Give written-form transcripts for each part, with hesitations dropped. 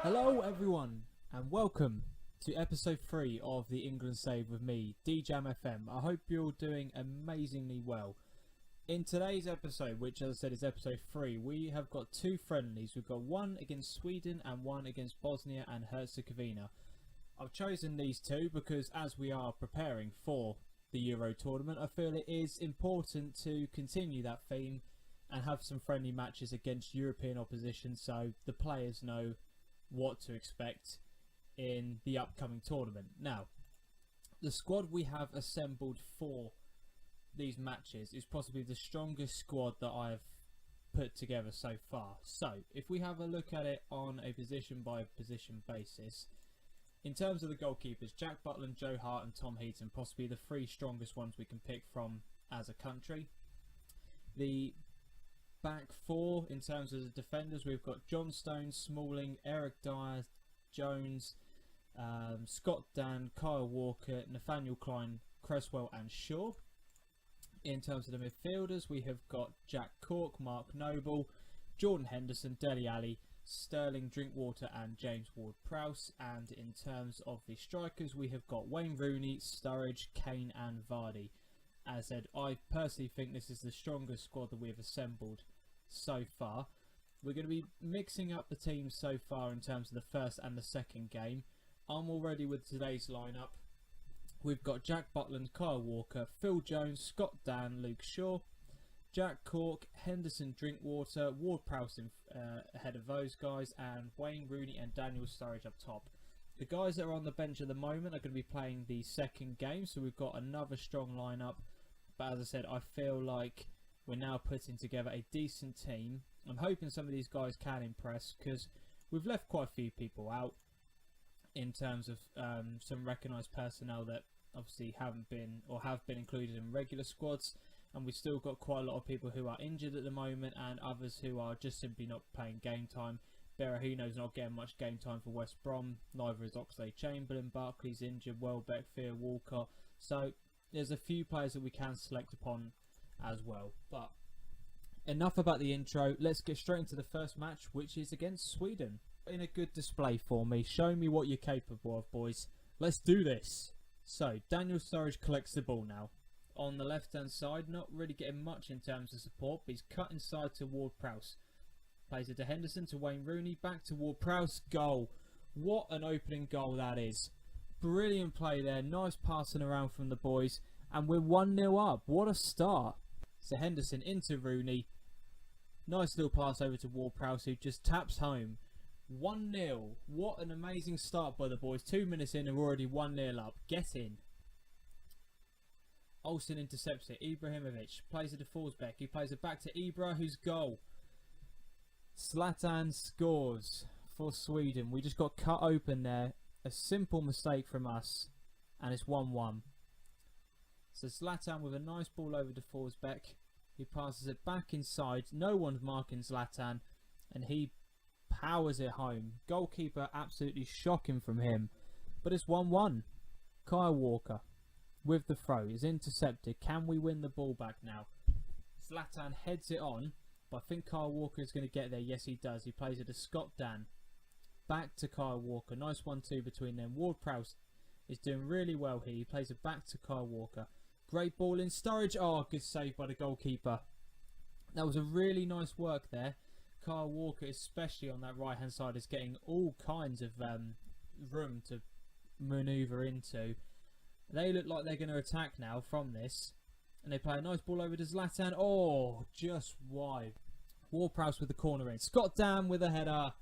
Hello everyone and welcome to episode 3 of the England Save with me, DJam FM. I hope you're all doing amazingly well. In today's episode, which as I said is episode 3, we have got two friendlies. We've got one against Sweden and one against Bosnia and Herzegovina. I've chosen these two because as we are preparing for the Euro tournament, I feel it is important to continue that theme and have some friendly matches against European opposition so the players know what to expect in the upcoming tournament. Now, the squad we have assembled for these matches is possibly the strongest squad that I've put together so far. So, if we have a look at it on a position by position basis, in terms of the goalkeepers, Jack Butland, Joe Hart and Tom Heaton, possibly the three strongest ones we can pick from as a country. The back four, in terms of the defenders, we've got John Stones, Smalling, Eric Dyer, Jones, Scott Dan, Kyle Walker, Nathaniel Klein, Cresswell and Shaw. In terms of the midfielders, we have got Jack Cork, Mark Noble, Jordan Henderson, Dele Alli, Sterling Drinkwater and James Ward-Prowse. And in terms of the strikers, we have got Wayne Rooney, Sturridge, Kane and Vardy. As I said, I personally think this is the strongest squad that we have assembled so far. We're going to be mixing up the teams so far in terms of the first and the second game. I'm all ready with today's lineup. We've got Jack Butland, Kyle Walker, Phil Jones, Scott Dan, Luke Shaw, Jack Cork, Henderson Drinkwater, Ward-Prowse ahead of those guys, and Wayne Rooney and Daniel Sturridge up top. The guys that are on the bench at the moment are going to be playing the second game, so we've got another strong lineup. But as I said, I feel like we're now putting together a decent team. I'm hoping some of these guys can impress because we've left quite a few people out in terms of some recognised personnel that obviously haven't been or have been included in regular squads. And we've still got quite a lot of people who are injured at the moment and others who are just simply not playing game time. Berahino's not getting much game time for West Brom, neither is Oxlade-Chamberlain, Barkley's injured, Welbeck, Theo Walcott. So there's a few players that we can select upon as well. But enough about the intro, let's get straight into the first match, which is against Sweden. In a good display for me, show me what you're capable of, boys. Let's do this. So, Daniel Sturridge collects the ball now. On the left hand side, not really getting much in terms of support, but he's cut inside to Ward-Prowse. Plays it to Henderson, to Wayne Rooney, back to Ward-Prowse, goal. What an opening goal that is. Brilliant play there, nice passing around from the boys, and we're 1-0 up. What a start. So Henderson into Rooney. Nice little pass over to Ward-Prowse who just taps home. 1-0. What an amazing start by the boys. 2 minutes in and we're already 1-0 up. Get in. Olsen intercepts it. Ibrahimovic plays it to Forsberg. He plays it back to Ibra, whose goal. Zlatan scores for Sweden. We just got cut open there. A simple mistake from us. And it's 1-1. So Zlatan with a nice ball over to Forsberg. He passes it back inside. No one's marking Zlatan. And he powers it home. Goalkeeper absolutely shocking from him. But it's 1-1. Kyle Walker with the throw is intercepted. Can we win the ball back now? Zlatan heads it on. But I think Kyle Walker is going to get there. Yes, he does. He plays it to Scott Dan. Back to Kyle Walker. Nice 1-2 between them. Ward-Prowse is doing really well here. He plays it back to Kyle Walker. Great ball in. Sturridge. Oh, good save by the goalkeeper. That was a really nice work there. Kyle Walker, especially on that right hand side, is getting all kinds of room to manoeuvre into. They look like they're going to attack now from this. And they play a nice ball over to Zlatan. Oh, just wide. Ward-Prowse with the corner in. Scott Dan with a header.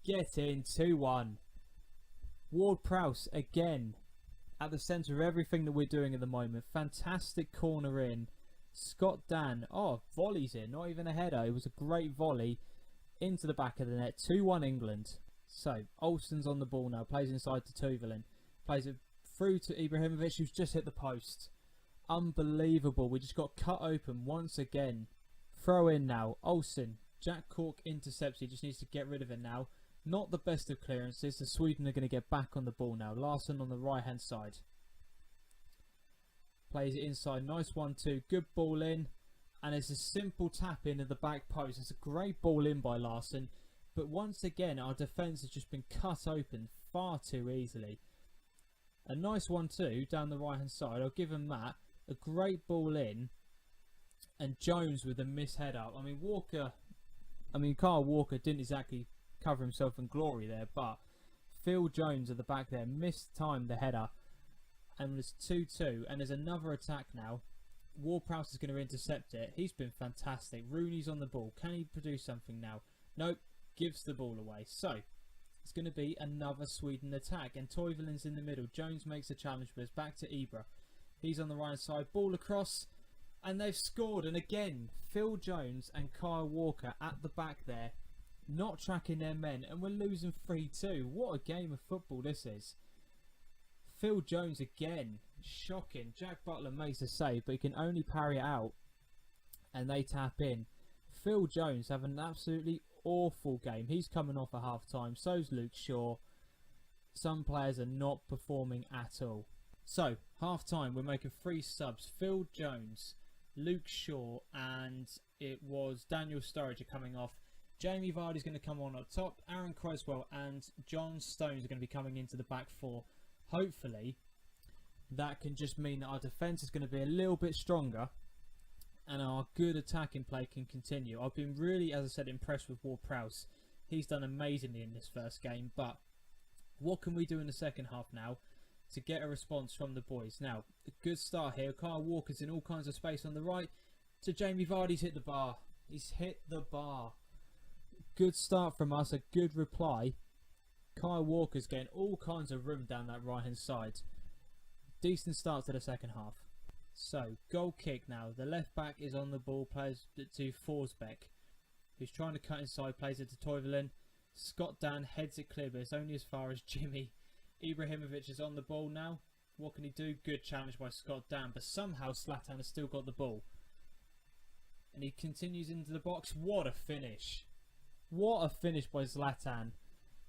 Get in. 2-1. Ward-Prowse again at the centre of everything that we're doing at the moment. Fantastic corner in. Scott Dan. Oh, volleys in. Not even a header. It was a great volley into the back of the net. 2-1 England. So, Olsen's on the ball now. Plays inside to Tuvelin. Plays it through to Ibrahimovic, who's just hit the post. Unbelievable. We just got cut open once again. Throw in now. Olsen. Jack Cork intercepts. He just needs to get rid of it now. Not the best of clearances. The Sweden are going to get back on the ball now. Larsson on the right hand side. Plays it inside. Nice 1-2. Good ball in. And it's a simple tap in at the back post. It's a great ball in by Larsson. But once again, our defence has just been cut open far too easily. A nice one too, down the right hand side. I'll give him that. A great ball in. And Jones with a mishead up. Kyle Walker didn't exactly cover himself in glory there, but Phil Jones at the back there mistimed the header. And it's 2-2. And there's another attack now. Ward-Prowse is going to intercept it. He's been fantastic. Rooney's on the ball. Can he produce something now? Nope. Gives the ball away. So, it's going to be another Sweden attack. And Toivolin's in the middle. Jones makes a challenge, but it's back to Ibra. He's on the right side. Ball across. And they've scored. And again, Phil Jones and Kyle Walker at the back there. Not tracking their men. And we're losing 3-2. What a game of football this is. Phil Jones again. Shocking. Jack Butler makes a save, but he can only parry it out. And they tap in. Phil Jones having an absolutely awful game. He's coming off at half time. So's Luke Shaw. Some players are not performing at all. So, half time, we're making 3 subs. Phil Jones, Luke Shaw, and it was Daniel Sturridge coming off. Jamie Vardy's going to come on up top. Aaron Cresswell and John Stones are going to be coming into the back 4. Hopefully, that can just mean that our defence is going to be a little bit stronger and our good attacking play can continue. I've been really, as I said, impressed with Ward-Prowse. He's done amazingly in this first game, but what can we do in the second half now to get a response from the boys? Now, a good start here. Kyle Walker's in all kinds of space on the right to Jamie Vardy's hit the bar. He's hit the bar. Good start from us, a good reply. Kyle Walker's getting all kinds of room down that right hand side. Decent start to the second half. So, goal kick now. The left back is on the ball, plays it to Forsbeck, who's trying to cut inside, plays it to Toivolin. Scott Dan heads it clear, but it's only as far as Jimmy. Ibrahimovic is on the ball now. What can he do? Good challenge by Scott Dan, but somehow Zlatan has still got the ball. And he continues into the box. What a finish. What a finish by Zlatan.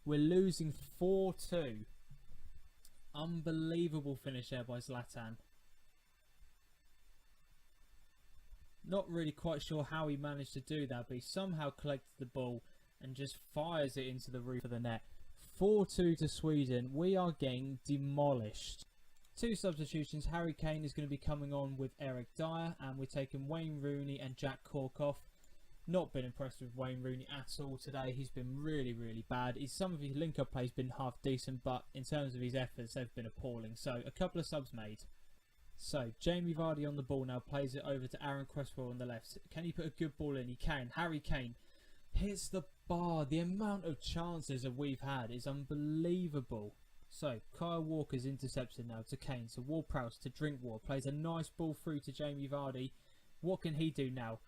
We're losing 4-2. Unbelievable finish there by Zlatan. Not really quite sure how he managed to do that, but he somehow collected the ball and just fires it into the roof of the net. 4-2 to Sweden. We are getting demolished. 2 substitutions. Harry Kane is going to be coming on with Eric Dyer, and we're taking Wayne Rooney and Jack Korkoff. Not been impressed with Wayne Rooney at all today. He's been really, really bad. Some of his link-up plays been half decent, but in terms of his efforts, they've been appalling. So, a couple of subs made. So, Jamie Vardy on the ball now, plays it over to Aaron Cresswell on the left. Can he put a good ball in? He can. Harry Kane hits the bar. The amount of chances that we've had is unbelievable. So, Kyle Walker's intercepted now to Kane, to Ward-Prowse, to Drinkwater. Plays a nice ball through to Jamie Vardy. What can he do now?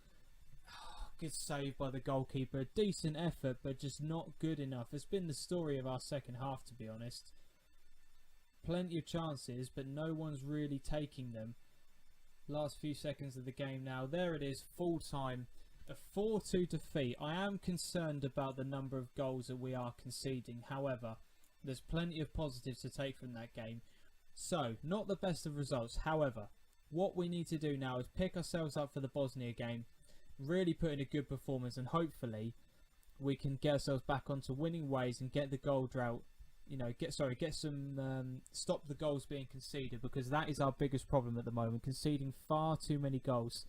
Good save by the goalkeeper. Decent effort, but just not good enough. It's been the story of our second half, to be honest. Plenty of chances, but no one's really taking them. Last few seconds of the game now. There it is, full time. A 4-2 defeat. I am concerned about the number of goals that we are conceding. However, there's plenty of positives to take from that game. So, not the best of results. However, what we need to do now is pick ourselves up for the Bosnia game. Really put in a good performance, and hopefully we can get ourselves back onto winning ways and get the goal drought. Stop the goals being conceded, because that is our biggest problem at the moment. Conceding far too many goals.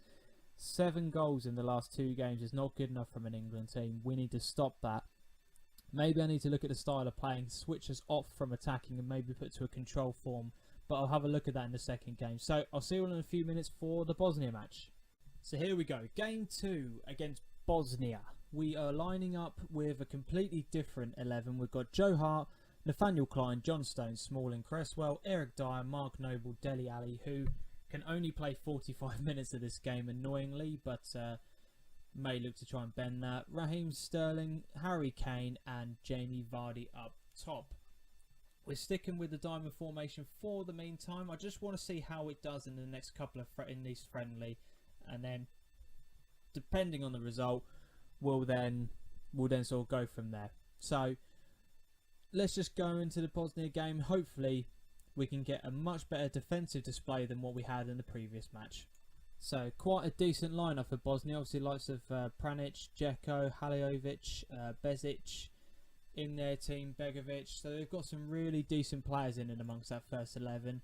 7 goals in the last 2 games is not good enough from an England team. We need to stop that. Maybe I need to look at the style of playing, switch us off from attacking and maybe put to a control form. But I'll have a look at that in the second game. So I'll see you all in a few minutes for the Bosnia match. So here we go. Game 2 against Bosnia. We are lining up with a completely different 11. We've got Joe Hart, Nathaniel Klein, John Stones, Smalling, Cresswell, Eric Dyer, Mark Noble, Dele Alli, who can only play 45 minutes of this game, annoyingly, but may look to try and bend that. Raheem Sterling, Harry Kane, and Jamie Vardy up top. We're sticking with the diamond formation for the meantime. I just want to see how it does in the next couple of in these friendly, and then depending on the result, we'll then sort of go from there. So let's just go into the Bosnia game. Hopefully we can get a much better defensive display than what we had in the previous match. So quite a decent lineup for Bosnia. Obviously likes of Pranic, Dzeko, Haliovic, Bezic, in their team, Begovic. So they've got some really decent players in and amongst that first 11.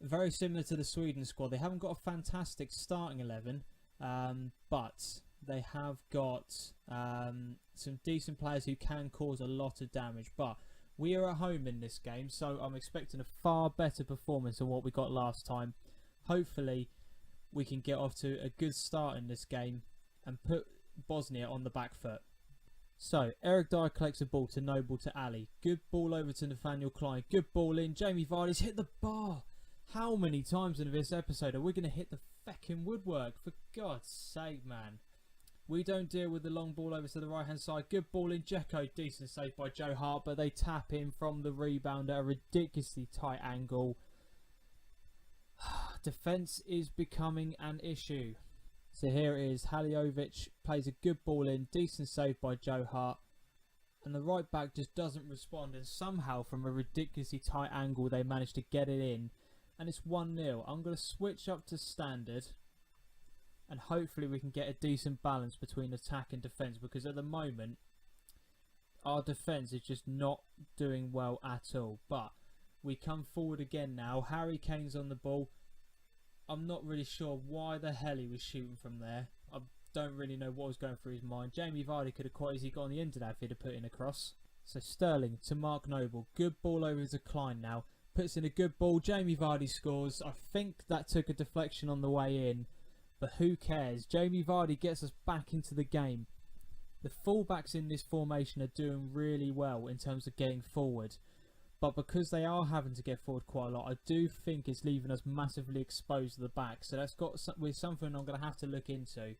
Very similar to the Sweden squad. They haven't got a fantastic starting 11, but they have got some decent players who can cause a lot of damage. But we are at home in this game, so I'm expecting a far better performance than what we got last time. Hopefully, we can get off to a good start in this game and put Bosnia on the back foot. So, Eric Dyer collects a ball to Noble to Ali. Good ball over to Nathaniel Klein. Good ball in. Jamie Vardy's hit the bar. How many times in this episode are we going to hit the feckin' woodwork? For God's sake, man. We don't deal with the long ball over to the right-hand side. Good ball in. Dzeko. Decent save by Joe Hart, but they tap in from the rebound at a ridiculously tight angle. Defence is becoming an issue. So here it is. Haliovic plays a good ball in. Decent save by Joe Hart. And the right back just doesn't respond. And somehow from a ridiculously tight angle they managed to get it in. And it's 1-0. I'm going to switch up to standard. And hopefully we can get a decent balance between attack and defence. Because at the moment, our defence is just not doing well at all. But we come forward again now. Harry Kane's on the ball. I'm not really sure why the hell he was shooting from there. I don't really know what was going through his mind. Jamie Vardy could have quite easily got on the end of that if he'd have put in a cross. So Sterling to Mark Noble. Good ball over to Klein now. Puts in a good ball. Jamie Vardy scores. I think that took a deflection on the way in. But who cares? Jamie Vardy gets us back into the game. The fullbacks in this formation are doing really well in terms of getting forward. But because they are having to get forward quite a lot, I do think it's leaving us massively exposed to the back. So that's with something I'm going to have to look into.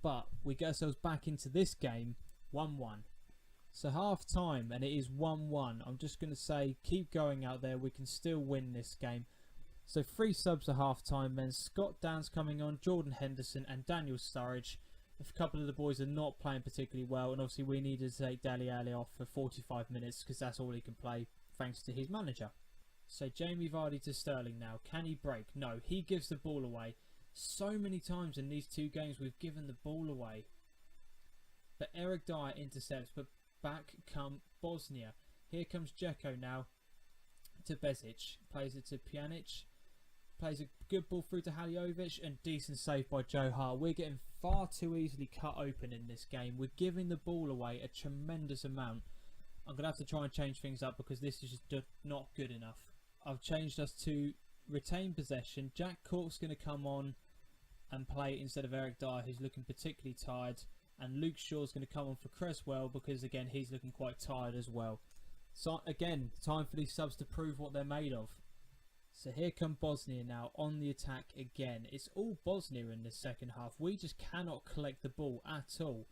But we get ourselves back into this game 1-1. So half time and it is 1-1. I'm just going to say keep going out there. We can still win this game. So 3 subs at half time then. Scott Downs coming on, Jordan Henderson and Daniel Sturridge. A couple of the boys are not playing particularly well. And obviously we needed to take Dele Alli off for 45 minutes because that's all he can play, thanks to his manager. So Jamie Vardy to Sterling now. Can he break? No, he gives the ball away. So many times in these 2 games we've given the ball away. But Eric Dyer intercepts, but back come Bosnia. Here comes Dzeko now to Bezic. Plays it to Pjanic. Plays a good ball through to Haliovic and decent save by Joe Hart. We're getting far too easily cut open in this game. We're giving the ball away a tremendous amount. I'm going to have to try and change things up because this is just not good enough. I've changed us to retain possession. Jack Cork's going to come on and play instead of Eric Dyer, who's looking particularly tired. And Luke Shaw's going to come on for Cresswell because, again, he's looking quite tired as well. So, again, time for these subs to prove what they're made of. So here come Bosnia now on the attack again. It's all Bosnia in this second half. We just cannot collect the ball at all.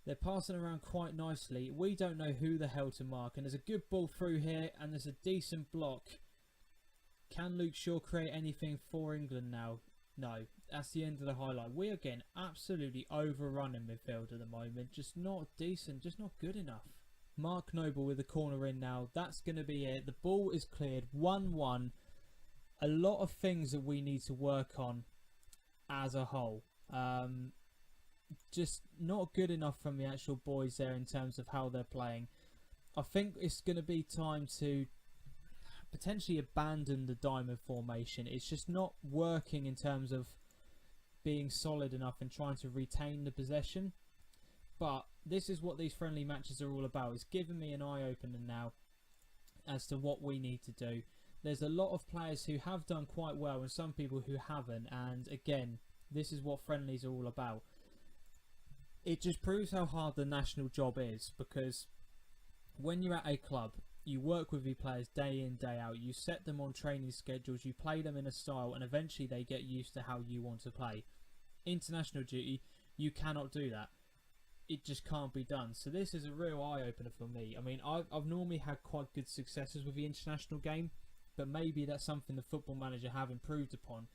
They're passing around quite nicely. We don't know who the hell to mark. And there's a good ball through here. And there's a decent block. Can Luke Shaw create anything for England now? No. That's the end of the highlight. We are getting absolutely overrun in midfield at the moment. Just not decent. Just not good enough. Mark Noble with the corner in now. That's going to be it. The ball is cleared. 1-1. A lot of things that we need to work on as a whole. Just not good enough from the actual boys there in terms of how they're playing. I think it's going to be time to potentially abandon the diamond formation. It's just not working in terms of being solid enough and trying to retain the possession. But this is what these friendly matches are all about. It's giving me an eye-opener now as to what we need to do. There's a lot of players who have done quite well and some people who haven't. And again, this is what friendlies are all about. It just proves how hard the national job is, because when you're at a club, you work with your players day in, day out. You set them on training schedules. You play them in a style, and eventually they get used to how you want to play. International duty, you cannot do that. It just can't be done. So this is a real eye-opener for me. I mean, I've normally had quite good successes with the international game, but maybe that's something the Football Manager have improved upon,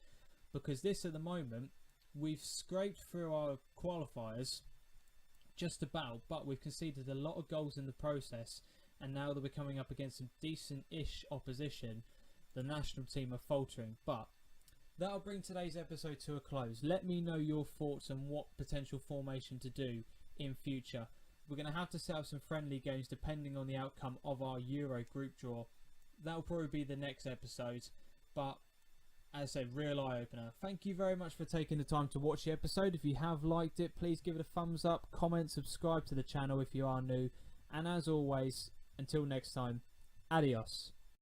because this at the moment, we've scraped through our qualifiers just about, but we've conceded a lot of goals in the process, and now that we're coming up against some decent-ish opposition, the national team are faltering. But that'll bring today's episode to a close. Let me know your thoughts on what potential formation to do in future. we're going to have to set up some friendly games depending on the outcome of our Euro group draw. That'll probably be the next episode, but as I said, real eye-opener. Thank you very much for taking the time to watch the episode. If you have liked it, please give it a thumbs up, comment, subscribe to the channel if you are new, and as always, until next time, adios.